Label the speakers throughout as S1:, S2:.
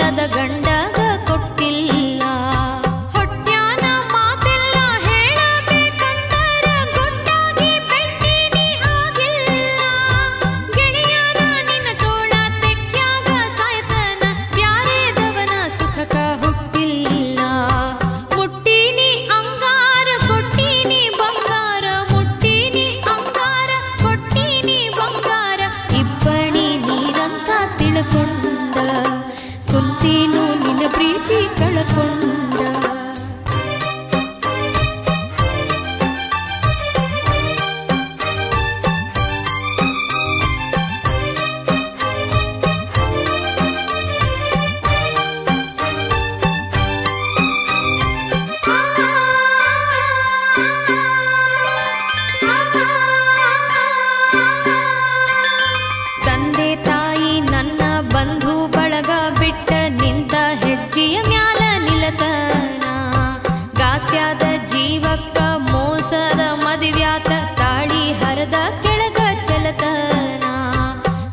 S1: ಇಲ್ಲದ ಗಂಡಗ ಕೊಟ್ಟಿಲ್ಲ. ಹೊಟ್ಯಾನ ಮಾತೆಲ್ಲ ಹೇಳಬೇಕಂದರ ಗುಟ್ಟಾಗಿ ಬೆಟ್ಟಿನಿ ಆಗಿಲ್ಲ. ಗೆಳೆಯನ ನಿನ್ನ ತೋಳ ತೆಕ್ಕ್ಯಾಗ ಸಾಯ್ತನ ಬ್ಯಾರೆದವನ ಸುಖಕ ಹುಟ್ಟಿಲ್ಲ. ಮುಟ್ಟಿನಿ ಅಂಗಾರ ಕೊಟ್ಟಿನಿ ಬಂಗಾರ, ಮುಟ್ಟಿನಿ ಅಂಗಾರ ಕೊಟ್ಟಿನಿ ಬಂಗಾರ, ಇಬ್ಬನಿ ನೀರಂತ ತಿಳ್ಕೊಂಡ ಕುಂತೀನು ನಿನ್ನ ಪ್ರೀತಿ ಕಳ್ಕೊಂಡ. ತಂದೆ ತಾಯಿ ನನ್ನ ಬಂಧು ಬಳಗ ಬಿಟ್ಟ ನಿಂತ ಹೆಜ್ಜೆಯ ಮ್ಯಾಲ ನಿಲತನ. ಗಾಸ್ಯಾದ ಜೀವಕ್ಕ ಮೋಸದ ಮದುವ್ಯಾತ ತಾಳಿ ಹರದ ಕೆಳಗ ಚಲತನ.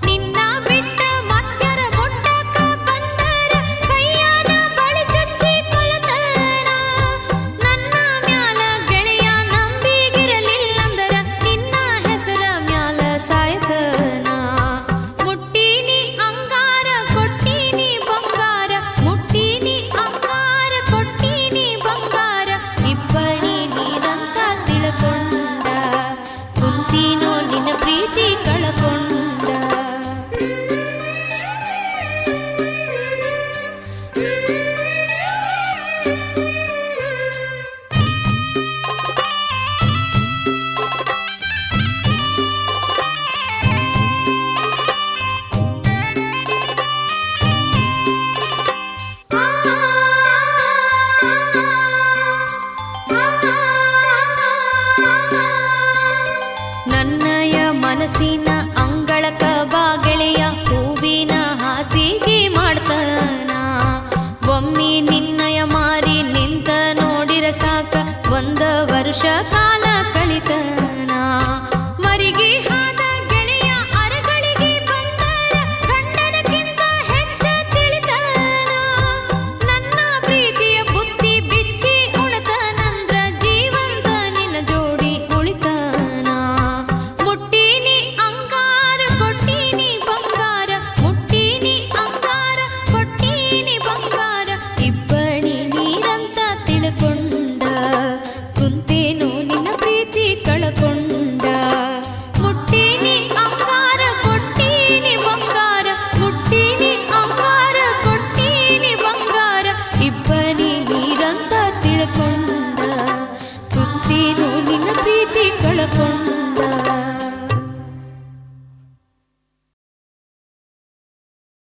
S1: ನಿನ್ನ ಬಿಟ್ಟ ಮತ್ಯರ ಮುಟ್ಟಕ ಬಂದರ ಕೈಯಾನ ಬಳಿ ಚಚ್ಚಿ ಕೊಲತನ. ನನ್ನ ಮ್ಯಾಲ ಗೆಳೆಯ ನಂಬಿಗಿರಲಿಲ್ಲಂದರ ನಿನ್ನ ಹೆಸರ ಮ್ಯಾಲ ಸಾಯ್ತನ. ಮುಟ್ಟಿನಿ ಅಂಗಾರ ಕೊಟ್ಟಿನಿ ಬಂಗಾರ, ಮುಟ್ಟಿನಿ ಅಂಗಾರ ಕೊಟ್ಟಿನಿ ಬಂಗಾರ, ಇಬ್ಬನಿ ನೀರಂತ ತಿಳ್ಕೊಂಡ ಕುಂತೀನೋ ನಿನ್ನ ಪ್ರೀತಿ ಕಳ್ಕೊಂಡ. ನನ್ನಯ ಮನಸ್ಸಿನ ಅಂಗಳಕ ಬಾ ಗೆಳೆಯ, ಹೂವಿನ ಹಾಸಿಗೆ ಮಾಡ್ತನ. ಒಮ್ಮೆ ನಿನ್ನಯ ಮಾರಿ ನಿಂತ ನೋಡಿರ ಸಾಕ, ಒಂದ ವರ್ಷ